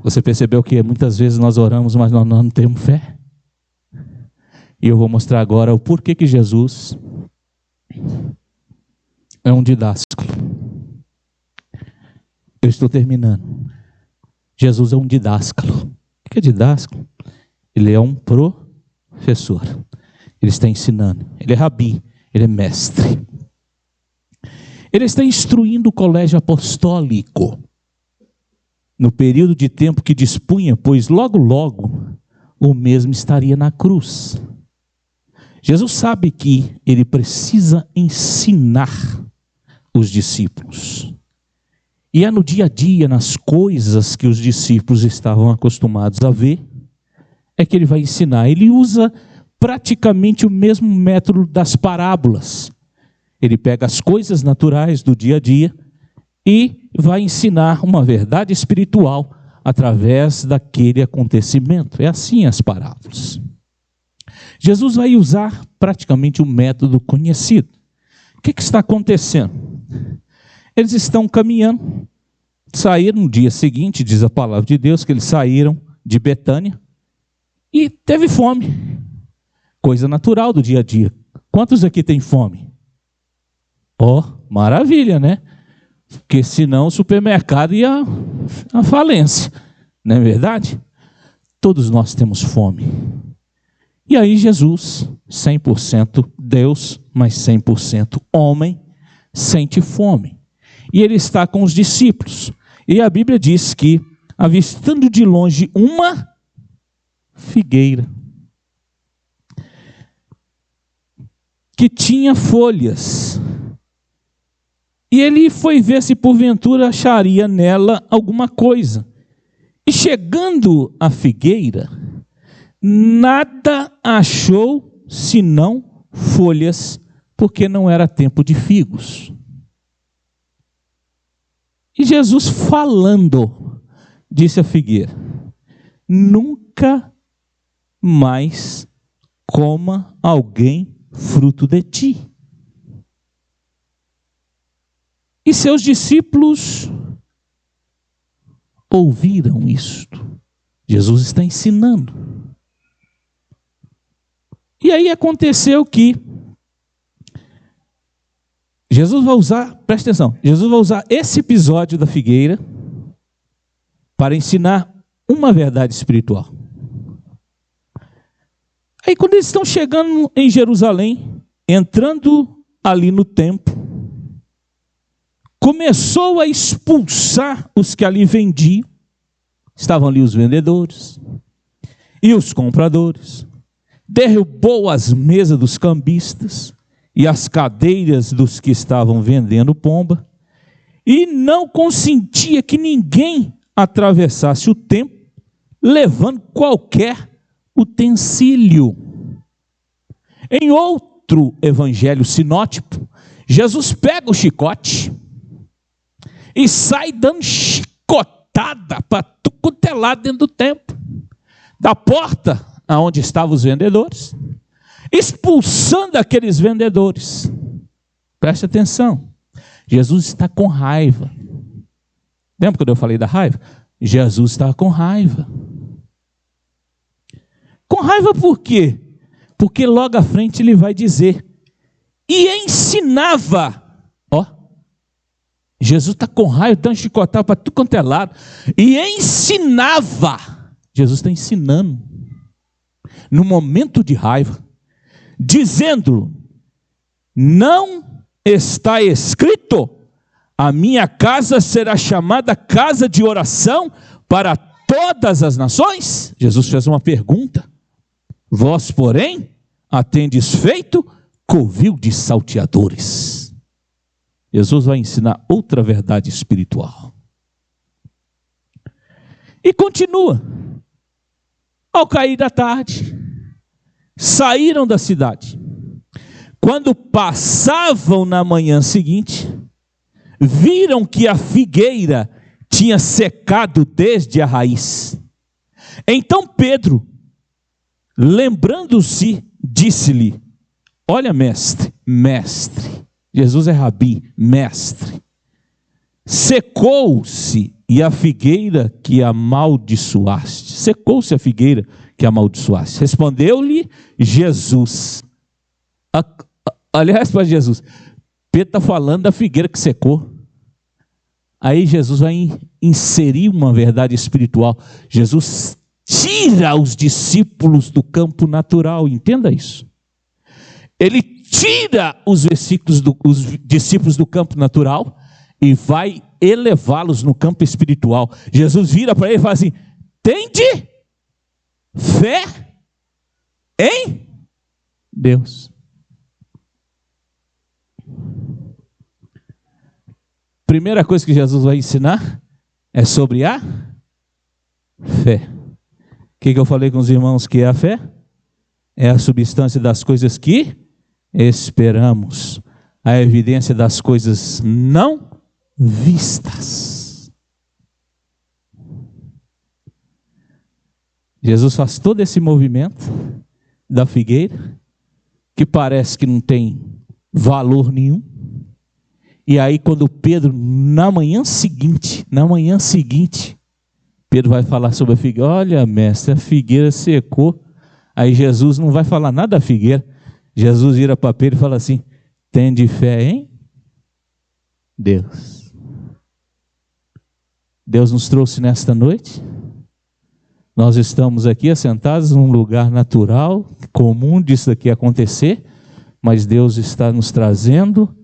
Você percebeu que muitas vezes nós oramos, mas nós não temos fé? E eu vou mostrar agora o porquê que Jesus é um didático. Eu estou terminando. Jesus é um didáscalo. O que é didáscalo? Ele é um professor. Ele está ensinando. Ele é rabi. Ele é mestre. Ele está instruindo o colégio apostólico no período de tempo que dispunha, pois logo, logo, o mesmo estaria na cruz. Jesus sabe que ele precisa ensinar os discípulos. E é no dia a dia, nas coisas que os discípulos estavam acostumados a ver, é que ele vai ensinar. Ele usa praticamente o mesmo método das parábolas. Ele pega as coisas naturais do dia a dia e vai ensinar uma verdade espiritual através daquele acontecimento. É assim as parábolas. Jesus vai usar praticamente o método conhecido. O que está acontecendo? Eles estão caminhando, saíram no dia seguinte, diz a palavra de Deus, que eles saíram de Betânia e teve fome. Coisa natural do dia a dia. Quantos aqui têm fome? Oh, maravilha, né? Porque senão o supermercado ia à falência. Não é verdade? Todos nós temos fome. E aí Jesus, 100% Deus, mas 100% homem, sente fome. E ele está com os discípulos. E a Bíblia diz que, avistando de longe uma figueira, que tinha folhas, e ele foi ver se porventura acharia nela alguma coisa. E chegando à figueira, nada achou senão folhas, porque não era tempo de figos. E Jesus falando, disse à figueira: nunca mais coma alguém fruto de ti. E seus discípulos ouviram isto. Jesus está ensinando. E aí aconteceu que Jesus vai usar, presta atenção, Jesus vai usar esse episódio da figueira para ensinar uma verdade espiritual. Aí quando eles estão chegando em Jerusalém, entrando ali no templo, começou a expulsar os que ali vendiam. Estavam ali os vendedores e os compradores. Derrubou as mesas dos cambistas e as cadeiras dos que estavam vendendo pomba, e não consentia que ninguém atravessasse o templo levando qualquer utensílio. Em outro evangelho sinótipo, Jesus pega o chicote e sai dando chicotada para tudo quanto é lado dentro do templo, da porta aonde estavam os vendedores, expulsando aqueles vendedores. Preste atenção, Jesus está com raiva. Lembra quando eu falei da raiva? Jesus está com raiva. Com raiva por quê? Porque logo à frente ele vai dizer, e ensinava, ó, Jesus está com raiva, dando chicotada para tudo quanto é lado, e ensinava. Jesus está ensinando, no momento de raiva, dizendo, não está escrito, a minha casa será chamada casa de oração para todas as nações? Jesus fez uma pergunta. Vós, porém, a tendes feito covil de salteadores. Jesus vai ensinar outra verdade espiritual. E continua. Ao cair da tarde, saíram da cidade. Quando passavam na manhã seguinte, viram que a figueira tinha secado desde a raiz. Então Pedro, lembrando-se, disse-lhe, olha mestre, Jesus é rabi, mestre, secou-se e a figueira que amaldiçoaste. Secou-se a figueira que amaldiçoaste. Respondeu-lhe Jesus. Aliás, para Jesus, Pedro está falando da figueira que secou. Aí Jesus vai inserir uma verdade espiritual. Jesus tira os discípulos do campo natural, entenda isso. Ele tira os discípulos do campo natural e vai elevá-los no campo espiritual. Jesus vira para ele e fala assim, tende fé em Deus. Primeira coisa que Jesus vai ensinar é sobre a fé. O que eu falei com os irmãos que é a fé? É a substância das coisas que esperamos, a evidência das coisas não vistas. Jesus faz todo esse movimento da figueira, que parece que não tem valor nenhum. E aí quando Pedro, na manhã seguinte, Pedro vai falar sobre a figueira. Olha, mestre, a figueira secou. Aí Jesus não vai falar nada da figueira. Jesus vira para Pedro e fala assim, tende fé em Deus. Deus nos trouxe nesta noite. Nós estamos aqui assentados num lugar natural, comum disso aqui acontecer, mas Deus está nos trazendo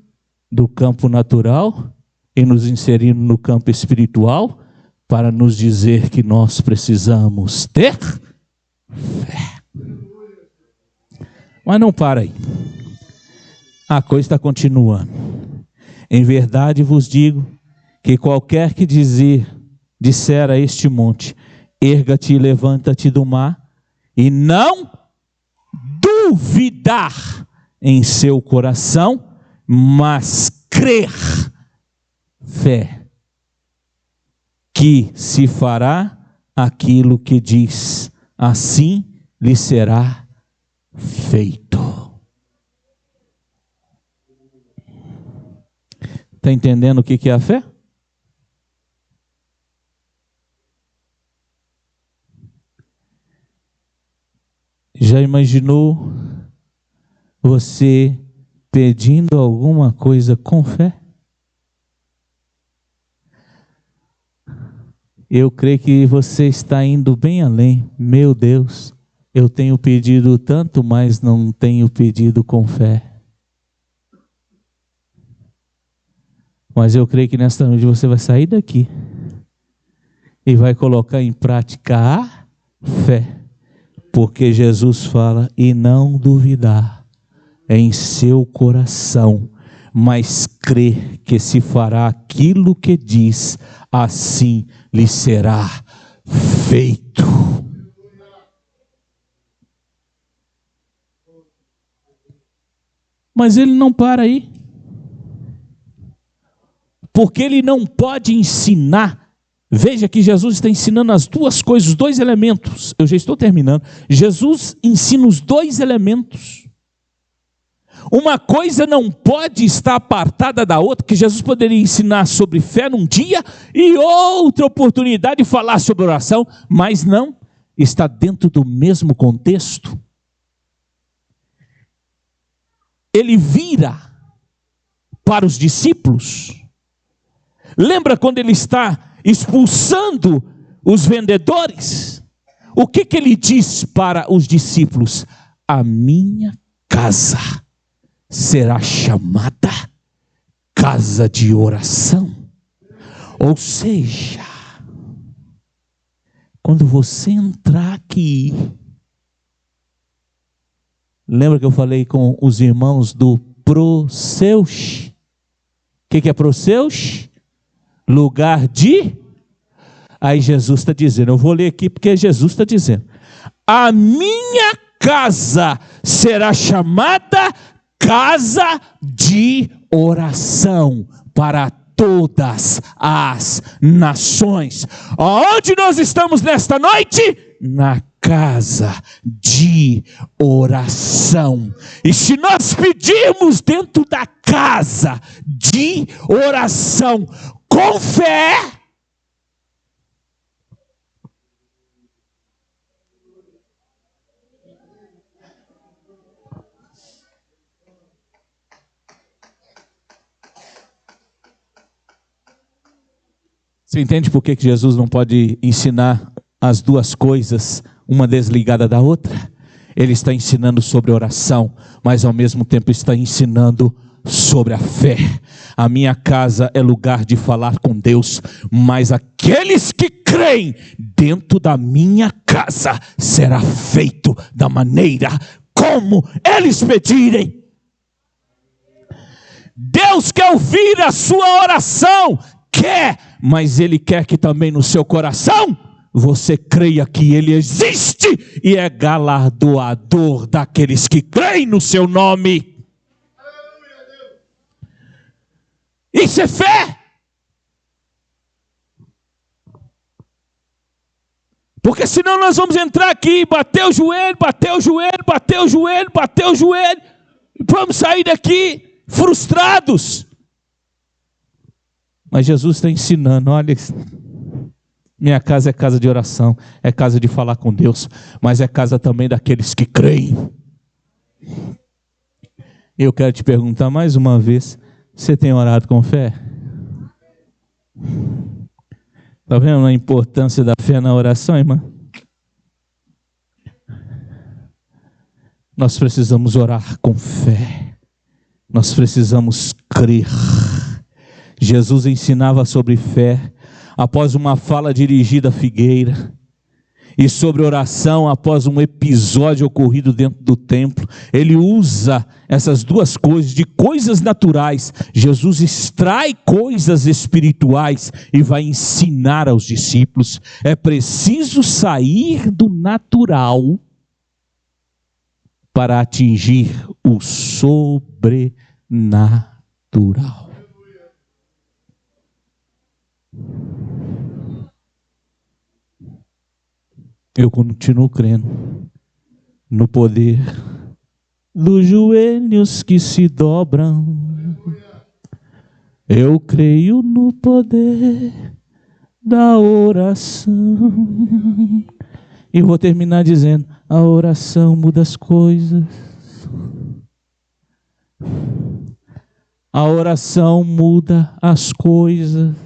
do campo natural e nos inserindo no campo espiritual para nos dizer que nós precisamos ter fé. Mas não para aí. A coisa está continuando. Em verdade vos digo que qualquer que disser a este monte, erga-te e levanta-te do mar, e não duvidar em seu coração, mas crer, fé, que se fará aquilo que diz, assim lhe será feito. Está entendendo o que é a fé? Já imaginou você pedindo alguma coisa com fé? Eu creio que você está indo bem além. Meu Deus, Eu tenho pedido tanto, mas não tenho pedido com fé. Mas eu creio que nesta noite você vai sair daqui e vai colocar em prática a fé. Porque Jesus fala, e não duvidar em seu coração, mas crer que se fará aquilo que diz, assim lhe será feito. Mas ele não para aí. Porque ele não pode ensinar. Veja que Jesus está ensinando as duas coisas, os dois elementos. Eu já estou terminando. Jesus ensina os dois elementos. Uma coisa não pode estar apartada da outra, que Jesus poderia ensinar sobre fé num dia e outra oportunidade de falar sobre oração, mas não, está dentro do mesmo contexto. Ele vira para os discípulos. Lembra quando ele está expulsando os vendedores? O que ele diz para os discípulos? A minha casa será chamada casa de oração. Ou seja, quando você entrar aqui, lembra que eu falei com os irmãos do Proseus? O que é Proseus? Lugar de... Aí Jesus está dizendo, eu vou ler aqui porque Jesus está dizendo, a minha casa será chamada casa de oração para todas as nações. Aonde nós estamos nesta noite? Na casa de oração. E se nós pedirmos dentro da casa de oração com fé, você entende por que Jesus não pode ensinar as duas coisas, uma desligada da outra? Ele está ensinando sobre oração, mas ao mesmo tempo está ensinando sobre a fé. A minha casa é lugar de falar com Deus, mas aqueles que creem dentro da minha casa será feito da maneira como eles pedirem. Deus quer ouvir a sua oração, quer, mas Ele quer que também no seu coração você creia que Ele existe e é galardoador daqueles que creem no seu nome. Isso é fé. Porque senão nós vamos entrar aqui, bater o joelho, bater o joelho, bater o joelho, bater o joelho, e vamos sair daqui frustrados. Mas Jesus está ensinando, olha, minha casa é casa de oração, é casa de falar com Deus, mas é casa também daqueles que creem. Eu quero te perguntar mais uma vez, você tem orado com fé? Está vendo a importância da fé na oração, irmã? Nós precisamos orar com fé. Nós precisamos crer. Jesus ensinava sobre fé após uma fala dirigida à figueira, e sobre oração após um episódio ocorrido dentro do templo. Ele usa essas duas coisas, de coisas naturais, Jesus extrai coisas espirituais e vai ensinar aos discípulos. É preciso sair do natural para atingir o sobrenatural. Eu continuo crendo no poder dos joelhos que se dobram. Eu creio no poder da oração. E vou terminar dizendo, a oração muda as coisas. A oração muda as coisas.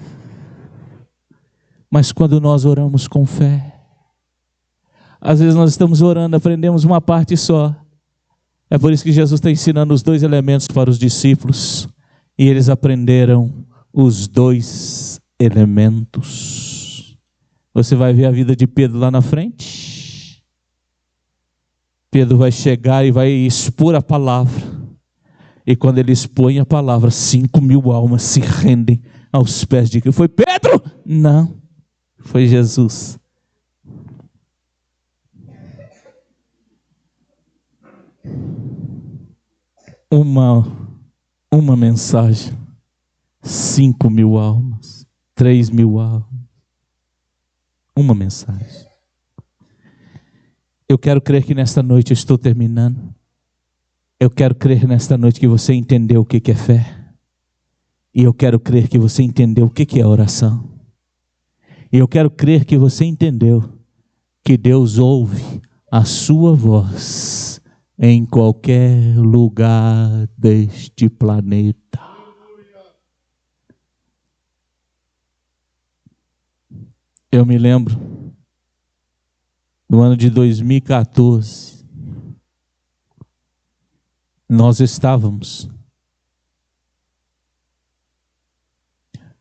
Mas quando nós oramos com fé, Às vezes nós estamos orando, aprendemos uma parte só. É por isso que Jesus está ensinando os 2 elementos para os discípulos. E eles aprenderam os 2 elementos. Você vai ver a vida de Pedro lá na frente. Pedro vai chegar e vai expor a palavra. E quando ele expõe a palavra, 5.000 almas se rendem aos pés de Cristo. Foi Pedro? Não, foi Jesus. Uma mensagem, 5.000 almas, 3.000 almas, uma mensagem. Eu quero crer que nesta noite, eu estou terminando, eu quero crer nesta noite que você entendeu o que é fé, e eu quero crer que você entendeu o que é oração, e eu quero crer que você entendeu que Deus ouve a sua voz em qualquer lugar deste planeta. Eu me lembro, no ano de 2014, nós estávamos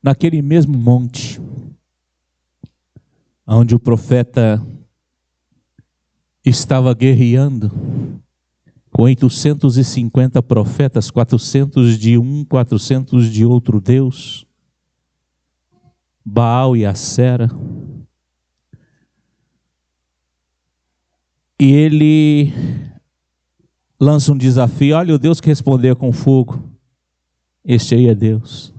naquele mesmo monte, onde o profeta estava guerreando, com 850 profetas, 400 de um, 400 de outro Deus, Baal e Acera. E ele lança um desafio: olha, o Deus que respondeu com fogo, este aí é Deus.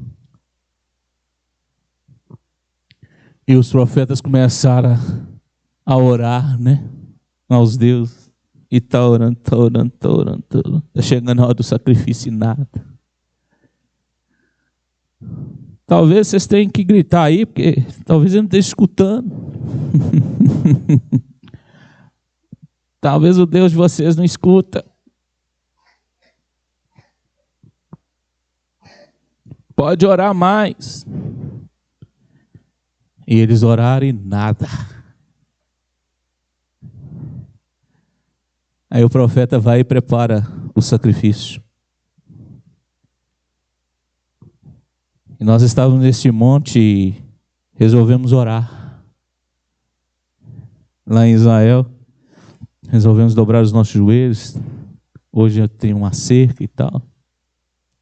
E os profetas começaram a orar, né, aos deuses. E está orando. Está chegando a hora do sacrifício e nada. Talvez vocês tenham que gritar aí, porque talvez ele não esteja escutando. Talvez o Deus de vocês não escuta. Pode orar mais. E eles oraram e nada. Aí o profeta vai e prepara o sacrifício. E nós estávamos neste monte e resolvemos orar. Lá em Israel, resolvemos dobrar os nossos joelhos. Hoje tem uma cerca e tal.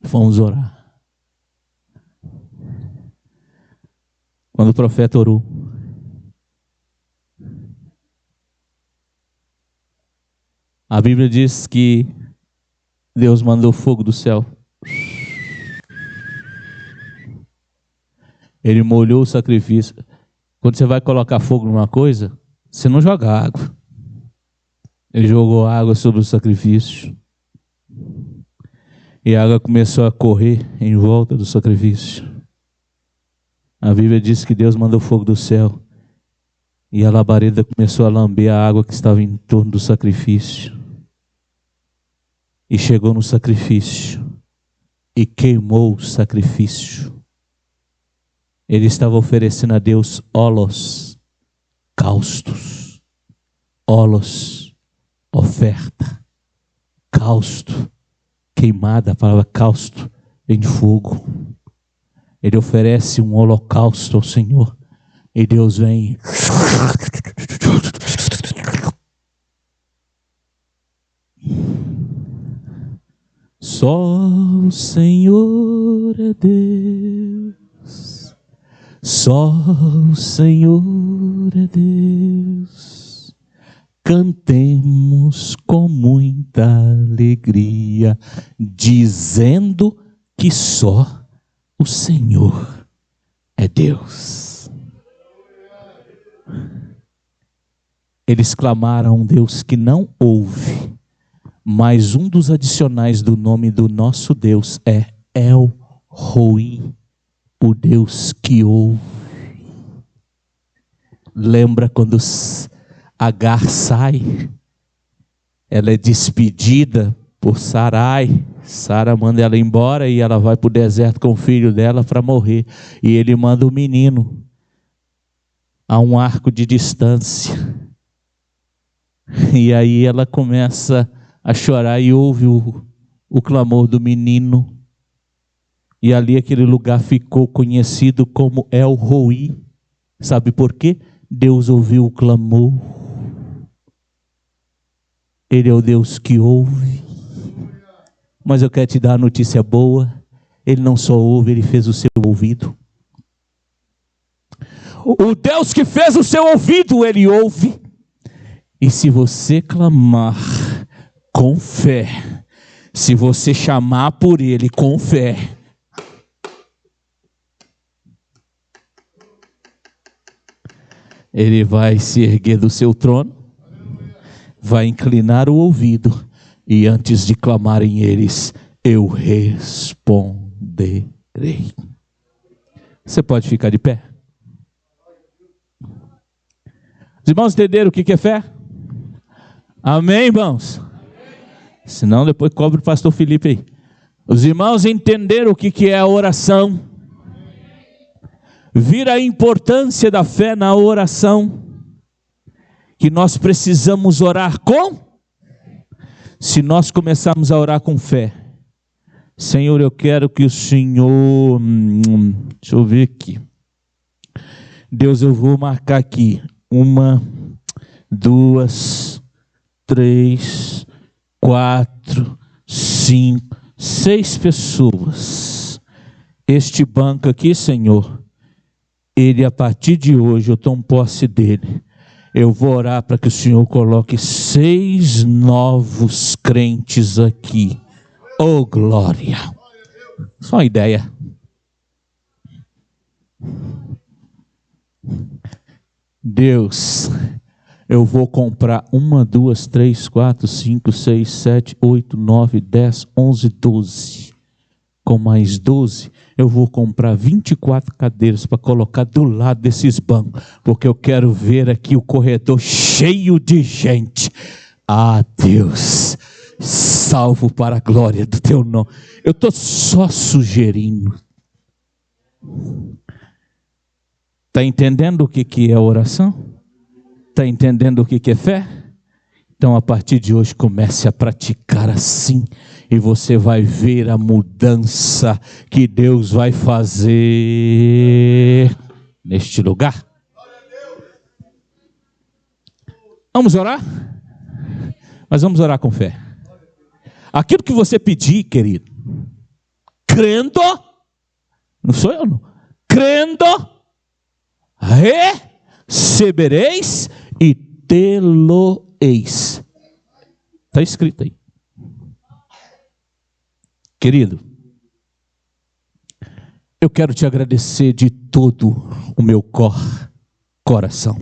Fomos orar. Quando o profeta orou, a Bíblia diz que Deus mandou fogo do céu. Ele molhou o sacrifício. Quando você vai colocar fogo numa coisa, você não joga água. Ele jogou água sobre o sacrifício. E a água começou a correr em volta do sacrifício. A Bíblia diz que Deus mandou fogo do céu. E a labareda começou a lamber a água que estava em torno do sacrifício. E chegou no sacrifício. E queimou o sacrifício. Ele estava oferecendo a Deus holocaustos. Holos, oferta. Causto, queimada, a palavra causto vem de fogo. Ele oferece um holocausto ao Senhor. E Deus vem. Só o Senhor é Deus. Só o Senhor é Deus. Cantemos com muita alegria, dizendo que só o Senhor é Deus. Eles clamaram a um Deus que não ouve, mas um dos adicionais do nome do nosso Deus é El Roi, o Deus que ouve. Lembra quando Agar sai? Ela é despedida por Sarai. Sara manda ela embora e ela vai para o deserto com o filho dela para morrer. E ele manda o menino a um arco de distância. E aí ela começa a chorar e ouve o clamor do menino. E ali aquele lugar ficou conhecido como El Roi. Sabe por quê? Deus ouviu o clamor. Ele é o Deus que ouve. Mas eu quero te dar a notícia boa. Ele não só ouve, ele fez o seu ouvido. O Deus que fez o seu ouvido, ele ouve. E se você clamar com fé, se você chamar por ele com fé, ele vai se erguer do seu trono, vai inclinar o ouvido, e antes de clamarem eles, eu responderei. Você pode ficar de pé? Os irmãos entenderam o que é fé? Amém, irmãos? Senão depois cobre o pastor Felipe aí. Os irmãos entenderam o que é a oração? Vira a importância da fé na oração, que nós precisamos orar com? Se nós começarmos a orar com fé, Senhor, eu quero que o Senhor, deixa eu ver aqui, Deus, eu vou marcar aqui, 1, 2, 3, 4, 5, 6 pessoas, este banco aqui, Senhor, ele a partir de hoje, eu tomo posse dele, eu vou orar para que o Senhor coloque 6 novos crentes aqui. Oh, glória! Só uma ideia. Deus, eu vou comprar 1, 2, 3, 4, 5, 6, 7, 8, 9, 10, 11, 12. Com mais 12, eu vou comprar 24 cadeiras para colocar do lado desses bancos, porque eu quero ver aqui o corredor cheio de gente. Ah, Deus, salvo para a glória do teu nome. Eu estou só sugerindo. Está entendendo o que é oração? Está entendendo o que é fé? Então, a partir de hoje, comece a praticar assim, e você vai ver a mudança que Deus vai fazer neste lugar. Vamos orar? Mas vamos orar com fé. Aquilo que você pedir, querido, crendo, não sou eu não, crendo, recebereis e tê-lo-eis. Está escrito aí. Querido, eu quero te agradecer de todo o meu coração.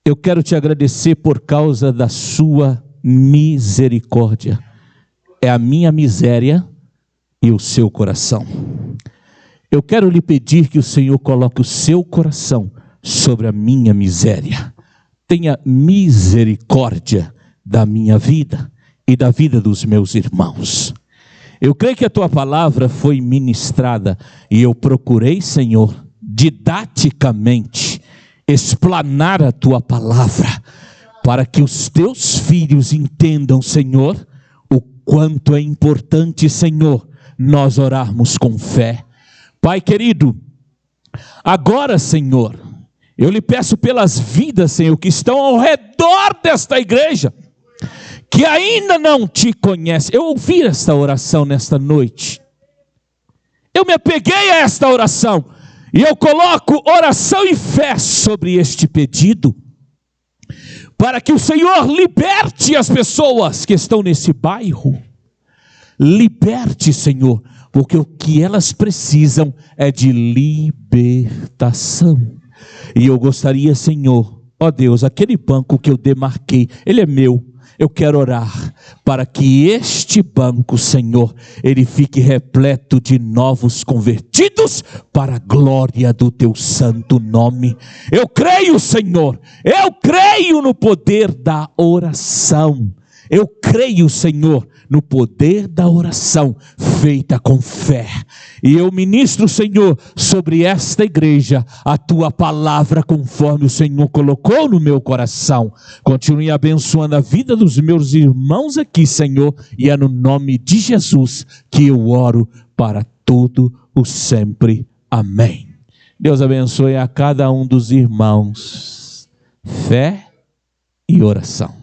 Eu quero te agradecer por causa da sua misericórdia. É a minha miséria e o seu coração. Eu quero lhe pedir que o Senhor coloque o seu coração sobre a minha miséria. Tenha misericórdia da minha vida e da vida dos meus irmãos. Eu creio que a tua palavra foi ministrada e eu procurei, Senhor, didaticamente explanar a tua palavra para que os teus filhos entendam, Senhor, o quanto é importante, Senhor, nós orarmos com fé. Pai querido, agora, Senhor, eu lhe peço pelas vidas, Senhor, que estão ao redor desta igreja, que ainda não te conhecem. Eu ouvi esta oração nesta noite. Eu me apeguei a esta oração. E eu coloco oração e fé sobre este pedido. Para que o Senhor liberte as pessoas que estão nesse bairro. Liberte, Senhor. Porque o que elas precisam é de libertação. E eu gostaria, Senhor, ó Deus, aquele banco que eu demarquei, ele é meu. Eu quero orar para que este banco, Senhor, ele fique repleto de novos convertidos para a glória do teu santo nome. Eu creio, Senhor, eu creio no poder da oração. Eu creio, Senhor, no poder da oração feita com fé. E eu ministro, Senhor, sobre esta igreja, a tua palavra conforme o Senhor colocou no meu coração. Continue abençoando a vida dos meus irmãos aqui, Senhor, e é no nome de Jesus que eu oro para todo o sempre. Amém. Deus abençoe a cada um dos irmãos. Fé e oração.